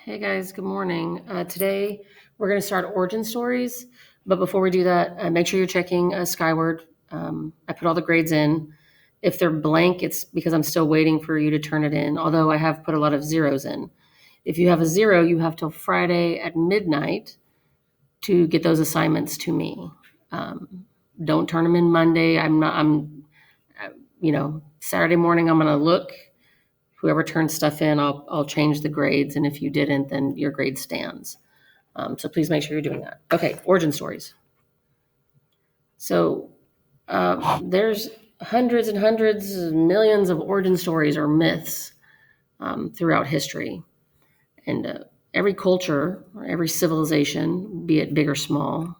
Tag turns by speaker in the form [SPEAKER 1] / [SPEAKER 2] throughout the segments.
[SPEAKER 1] Hey guys, good morning. Today we're going to start origin stories, but before we do that, make sure you're checking Skyward. I put all the grades in. If they're blank, it's because I'm still waiting for you to turn it in, although I have put a lot of zeros in. If you have a zero, you have till Friday at midnight to get those assignments to me. Um, don't turn them in Monday. Saturday morning, I'm going to look. Whoever turns stuff in, I'll change the grades, and if you didn't, then your grade stands. So please make sure you're doing that. Okay, origin stories. So there's hundreds and hundreds, millions of origin stories or myths throughout history, and every culture or every civilization, be it big or small,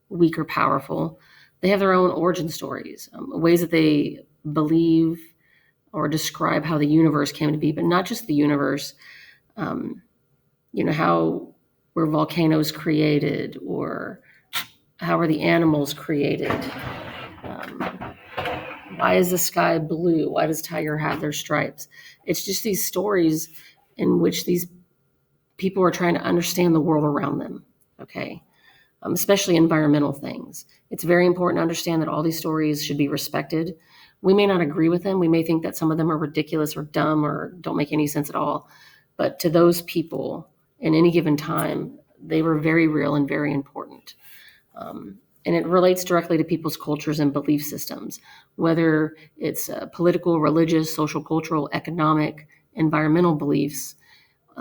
[SPEAKER 1] weak or powerful, they have their own origin stories, ways that they believe or describe how the universe came to be, but not just the universe. Um, how were volcanoes created, or how are the animals created? Um, why is the sky blue? Why does tiger have their stripes? It's just these stories in which these people are trying to understand the world around them. Okay. Especially environmental things. It's very important to understand that all these stories should be respected. We may not agree with them. We may think that some of them are ridiculous or dumb or don't make any sense at all. But to those people, in any given time, they were very real and very important. And it relates directly to people's cultures and belief systems, whether it's political, religious, social, cultural, economic, environmental beliefs.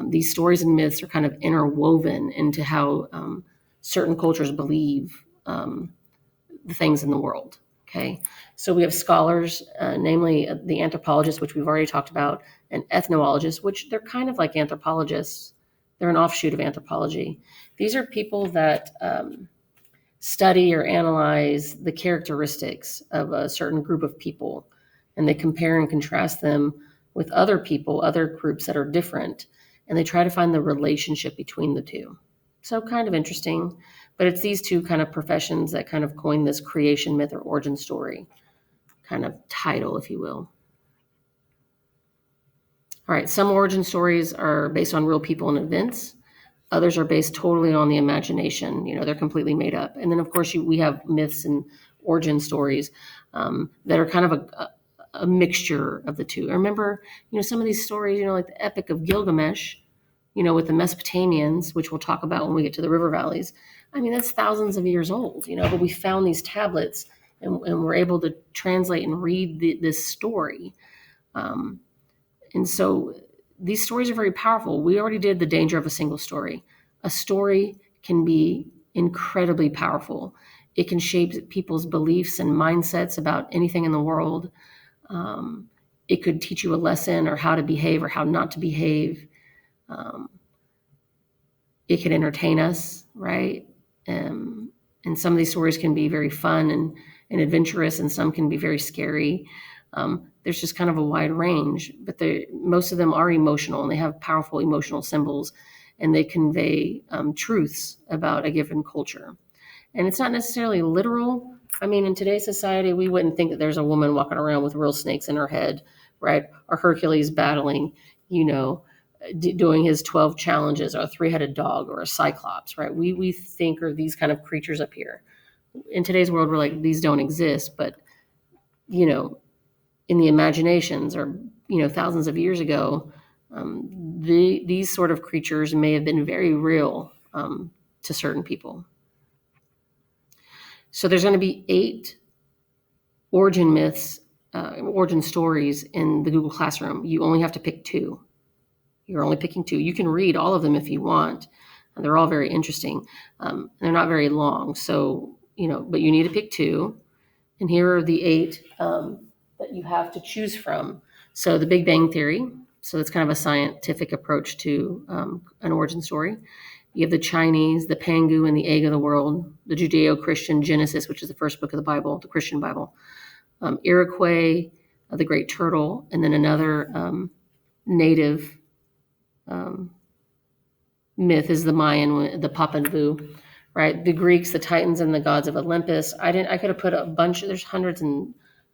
[SPEAKER 1] These stories and myths are kind of interwoven into how certain cultures believe the things in the world. Okay, so we have scholars, namely the anthropologists, which we've already talked about, and ethnologists, which they're kind of like anthropologists. They're an offshoot of anthropology. These are people that study or analyze the characteristics of a certain group of people, and they compare and contrast them with other people, other groups that are different, and they try to find the relationship between the two. So kind of interesting, but it's these two kind of professions that kind of coin this creation myth or origin story kind of title, if you will. All right, some origin stories are based on real people and events. Others are based totally on the imagination. They're completely made up. And then, of course, we have myths and origin stories that are kind of a mixture of the two. I remember, some of these stories, like the Epic of Gilgamesh, with the Mesopotamians, which we'll talk about when we get to the river valleys. I mean, that's thousands of years old, but we found these tablets and we're able to translate and read this story. And so these stories are very powerful. We already did the danger of a single story. A story can be incredibly powerful. It can shape people's beliefs and mindsets about anything in the world. It could teach you a lesson or how to behave or how not to behave. It could entertain us, right? And some of these stories can be very fun and adventurous, and some can be very scary. There's just kind of a wide range, but most of them are emotional, and they have powerful emotional symbols, and they convey truths about a given culture. And it's not necessarily literal. I mean, in today's society, we wouldn't think that there's a woman walking around with real snakes in her head, right? Or Hercules battling, doing his 12 challenges, or a three-headed dog, or a cyclops, right? We think are these kind of creatures up here. In today's world, we're like, these don't exist, but, in the imaginations, or, thousands of years ago, these sort of creatures may have been very real to certain people. So there's going to be 8 origin myths, origin stories in the Google Classroom. You only have to pick 2. You're only picking 2. You can read all of them if you want. And they're all very interesting. They're not very long. So, but you need to pick 2. And here are the 8 that you have to choose from. So the Big Bang Theory. So it's kind of a scientific approach to an origin story. You have the Chinese, the Pangu and the Egg of the World, the Judeo-Christian Genesis, which is the first book of the Bible, the Christian Bible, Iroquois, the Great Turtle, and then another native myth is the Mayan, the Popol Vuh, right? The Greeks, the Titans and the gods of Olympus. I could have put a bunch. There's hundreds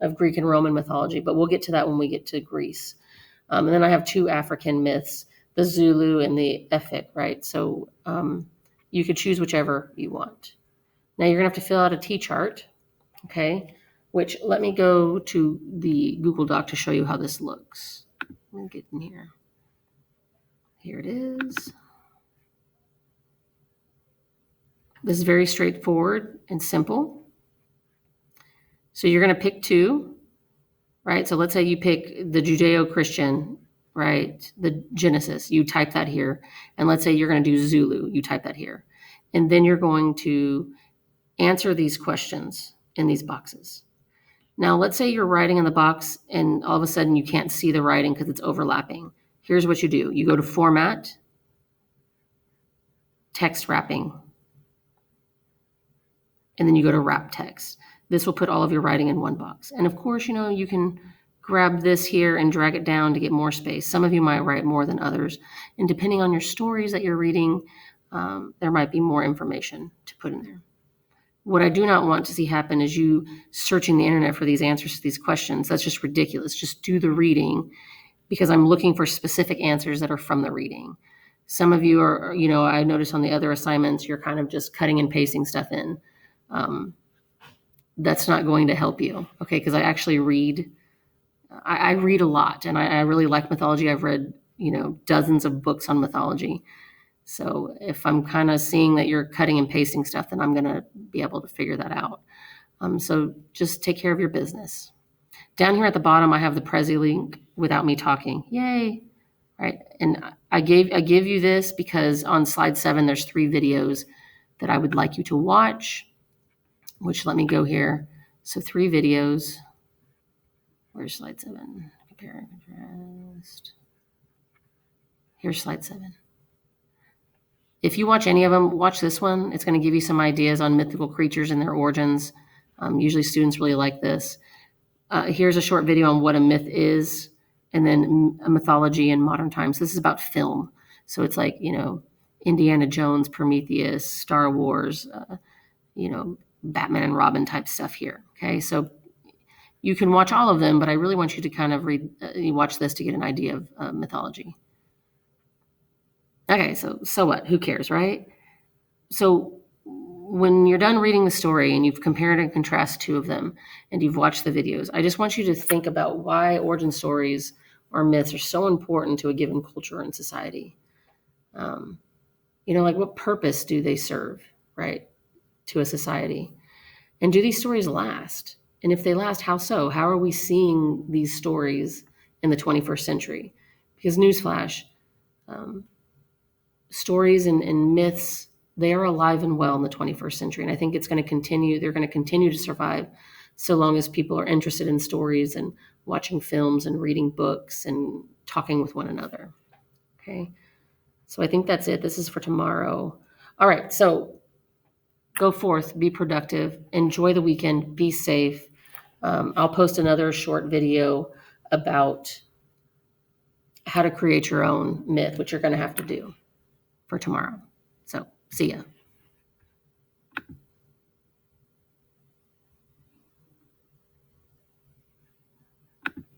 [SPEAKER 1] of Greek and Roman mythology, but we'll get to that when we get to Greece. And then I have 2 African myths, the Zulu, and the Efik, right? So you could choose whichever you want. Now you're gonna have to fill out a T-chart, okay? Which, let me go to the Google Doc to show you how this looks. Let me get in here. Here it is. This is very straightforward and simple. So you're gonna pick two, right? So let's say you pick the Judeo-Christian, right? The Genesis, you type that here. And let's say you're gonna do Zulu, you type that here. And then you're going to answer these questions in these boxes. Now, let's say you're writing in the box and all of a sudden you can't see the writing because it's overlapping. Here's what you do. You go to Format, Text Wrapping, and then you go to Wrap Text. This will put all of your writing in one box. And of course, you can grab this here and drag it down to get more space. Some of you might write more than others. And depending on your stories that you're reading, there might be more information to put in there. What I do not want to see happen is you searching the internet for these answers to these questions. That's just ridiculous. Just do the reading, because I'm looking for specific answers that are from the reading. Some of you are, I noticed on the other assignments, you're kind of just cutting and pasting stuff in. That's not going to help you, okay? Because I actually read. I read a lot, and I really like mythology. I've read, dozens of books on mythology. So if I'm kind of seeing that you're cutting and pasting stuff, then I'm going to be able to figure that out. So just take care of your business. Down here at the bottom, I have the Prezi link without me talking. Yay. Right. And I give you this because on slide 7, there's 3 videos that I would like you to watch, which, let me go here. So 3 videos. Where's slide 7? Compare and contrast. Here's slide 7. If you watch any of them, watch this one. It's going to give you some ideas on mythical creatures and their origins. Usually students really like this. Here's a short video on what a myth is, and then a mythology in modern times. This is about film. So it's like, Indiana Jones, Prometheus, Star Wars, Batman and Robin type stuff here. Okay, so you can watch all of them, but I really want you to kind of watch this to get an idea of mythology. Okay, so what? Who cares, right? So when you're done reading the story and you've compared and contrasted 2 of them and you've watched the videos, I just want you to think about why origin stories or myths are so important to a given culture and society. Like, what purpose do they serve, right, to a society? And do these stories last? And if they last, how so? How are we seeing these stories in the 21st century? Because newsflash, stories and myths, they are alive and well in the 21st century. And I think it's going to continue. They're going to continue to survive so long as people are interested in stories and watching films and reading books and talking with one another. Okay. So I think that's it. This is for tomorrow. All right. So go forth, be productive, enjoy the weekend, be safe. I'll post another short video about how to create your own myth, which you're going to have to do for tomorrow. So see ya.